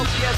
LCS.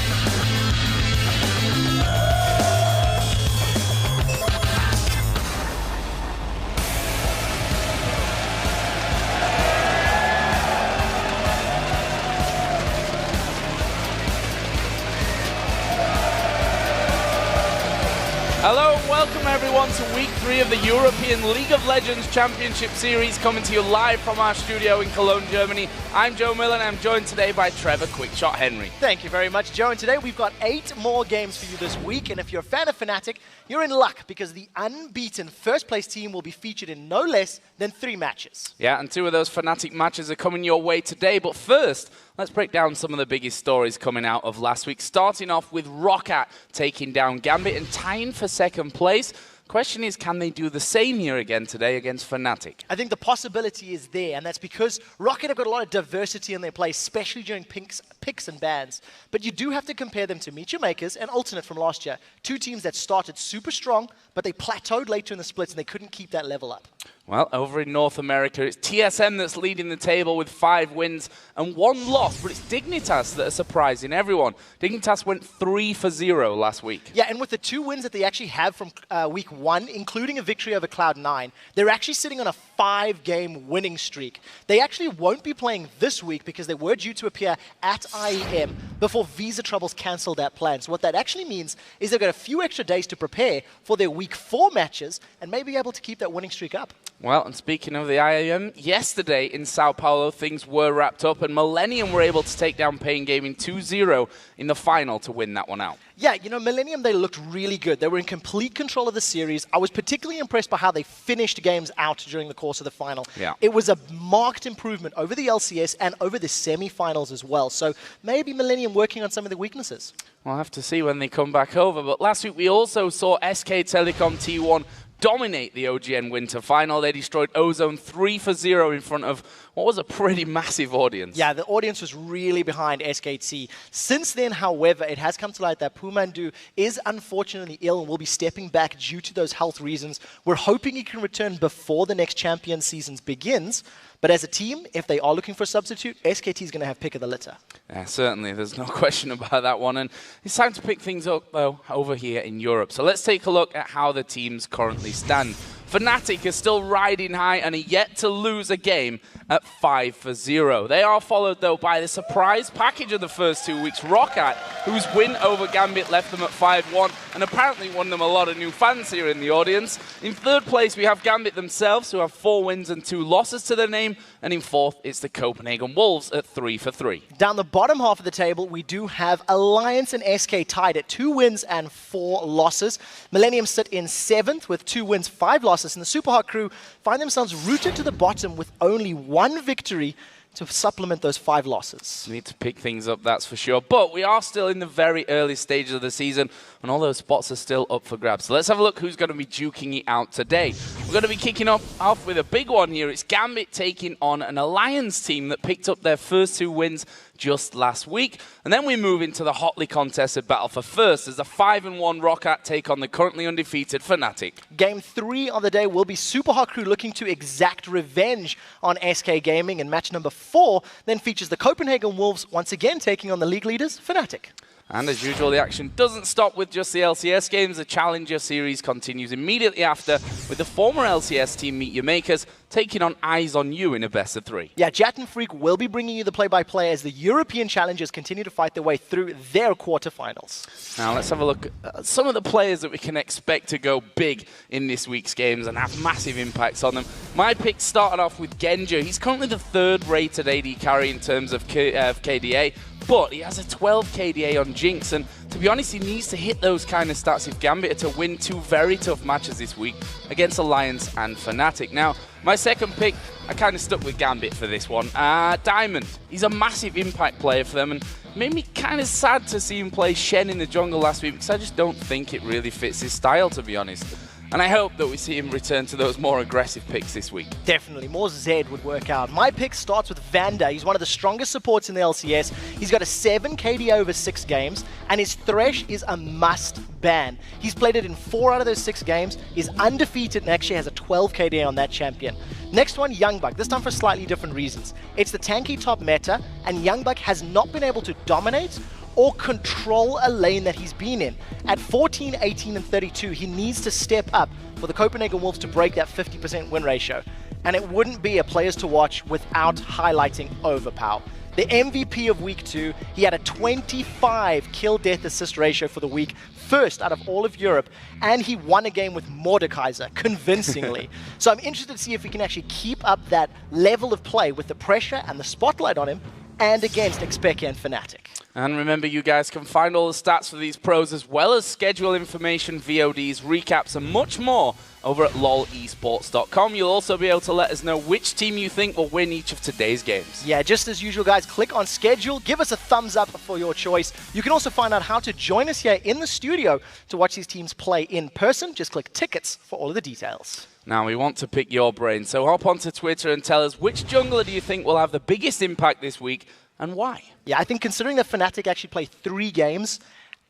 Hello and welcome everyone to week 3 of the European League of Legends Championship Series, coming to you live from our studio in Cologne, Germany. I'm Joe Miller and I'm joined today by Trevor Quickshot Henry. Thank you very much, Joe. And today we've got 8 more games for you this week. And if you're a fan of Fnatic, you're in luck because the unbeaten first place team will be featured in no less than 3 matches. Yeah, and 2 of those Fnatic matches are coming your way today. But first, let's break down some of the biggest stories coming out of last week. Starting off with Roccat taking down Gambit and tying for second place. Question is, can they do the same here again today against Fnatic? I think the possibility is there, and that's because Roccat have got a lot of diversity in their play, especially during picks and bans. But you do have to compare them to Meet Your Makers and Alternate from last year. 2 teams that started super strong, but they plateaued later in the splits and they couldn't keep that level up. Well, over in North America, it's TSM that's leading the table with 5 wins and 1 loss, but it's Dignitas that are surprising everyone. Dignitas went 3 for 0 last week. Yeah, and with the 2 wins that they actually have from week 1, including a victory over Cloud9, they're actually sitting on a 5-game winning streak. They actually won't be playing this week because they were due to appear at IEM before visa troubles cancelled that plan. So what that actually means is they've got a few extra days to prepare for their week 4 matches and may be able to keep that winning streak up. Well, and speaking of the IAM, yesterday in Sao Paulo, things were wrapped up and Millennium were able to take down Pain Gaming 2-0 in the final to win that one out. Yeah, you know, Millennium, they looked really good. They were in complete control of the series. I was particularly impressed by how they finished games out during the course of the final. Yeah. It was a marked improvement over the LCS and over the semi-finals as well. So maybe Millennium working on some of the weaknesses. We'll have to see when they come back over. But last week we also saw SK Telecom T1 dominate the OGN Winter Final. They destroyed Ozone 3 for 0 in front of what was a pretty massive audience. Yeah, the audience was really behind SKT. Since then, however, it has come to light that Pumandu is unfortunately ill and will be stepping back due to those health reasons. We're hoping he can return before the next champion season begins. But as a team, if they are looking for a substitute, SKT is going to have pick of the litter. Yeah, certainly. There's no question about that one. And it's time to pick things up, though, over here in Europe. So let's take a look at how the teams currently stand. Fnatic is still riding high and are yet to lose a game at 5 for 0. They are followed, though, by the surprise package of the first 2 weeks, Roccat, whose win over Gambit left them at 5-1 and apparently won them a lot of new fans here in the audience. In 3rd place, we have Gambit themselves, who have 4 wins and 2 losses to their name. And in 4th, it's the Copenhagen Wolves at 3 for 3. Down the bottom half of the table, we do have Alliance and SK tied at 2 wins and 4 losses. Millennium sit in 7th with 2 wins, 5 losses. And the Super Hot crew find themselves rooted to the bottom with only 1 victory to supplement those 5 losses. We need to pick things up, that's for sure. But we are still in the very early stages of the season, and all those spots are still up for grabs. So let's have a look who's going to be duking it out today. We're going to be kicking off with a big one here. It's Gambit taking on an Alliance team that picked up their first 2 wins just last week. And then we move into the hotly contested battle for first as the 5-1 Roccat take on the currently undefeated Fnatic. Game 3 of the day will be Super Hot crew looking to exact revenge on SK Gaming, and match number 4 then features the Copenhagen Wolves once again taking on the league leaders, Fnatic. And as usual, the action doesn't stop with just the LCS games. The Challenger Series continues immediately after with the former LCS team Meet Your Makers taking on Eyes on You in a best of 3. Yeah, Jat and Freak will be bringing you the play-by-play as the European challengers continue to fight their way through their quarterfinals. Now let's have a look at some of the players that we can expect to go big in this week's games and have massive impacts on them. My pick started off with Genja. He's currently the 3rd rated AD carry in terms of KDA. But he has a 12 KDA on Jinx, and to be honest, he needs to hit those kind of stats if Gambit are to win 2 very tough matches this week against Alliance and Fnatic. Now, my second pick, I kind of stuck with Gambit for this one. Diamond, he's a massive impact player for them, and made me kind of sad to see him play Shen in the jungle last week because I just don't think it really fits his style, to be honest. And I hope that we see him return to those more aggressive picks this week. Definitely. More Zed would work out. My pick starts with Vanda. He's one of the strongest supports in the LCS. He's got a 7 KD over 6 games, and his Thresh is a must ban. He's played it in 4 out of those 6 games. He's undefeated and actually has a 12 KD on that champion. Next one, Youngbuck. This time for slightly different reasons. It's the tanky top meta, and Youngbuck has not been able to dominate or control a lane that he's been in. At 14, 18, and 32, he needs to step up for the Copenhagen Wolves to break that 50% win ratio. And it wouldn't be a players to watch without highlighting Overpow. The MVP of Week 2, he had a 25 kill-death assist ratio for the week, first out of all of Europe, and he won a game with Mordekaiser convincingly. So I'm interested to see if he can actually keep up that level of play with the pressure and the spotlight on him, and against Xpeke and Fnatic. And remember, you guys can find all the stats for these pros, as well as schedule information, VODs, recaps, and much more over at lolesports.com. You'll also be able to let us know which team you think will win each of today's games. Yeah, just as usual, guys, click on schedule, give us a thumbs up for your choice. You can also find out how to join us here in the studio to watch these teams play in person. Just click tickets for all of the details. Now, we want to pick your brain, so hop onto Twitter and tell us which jungler do you think will have the biggest impact this week and why? Yeah, I think considering that Fnatic actually play 3 games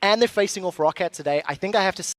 and they're facing off Roccat today, I think I have to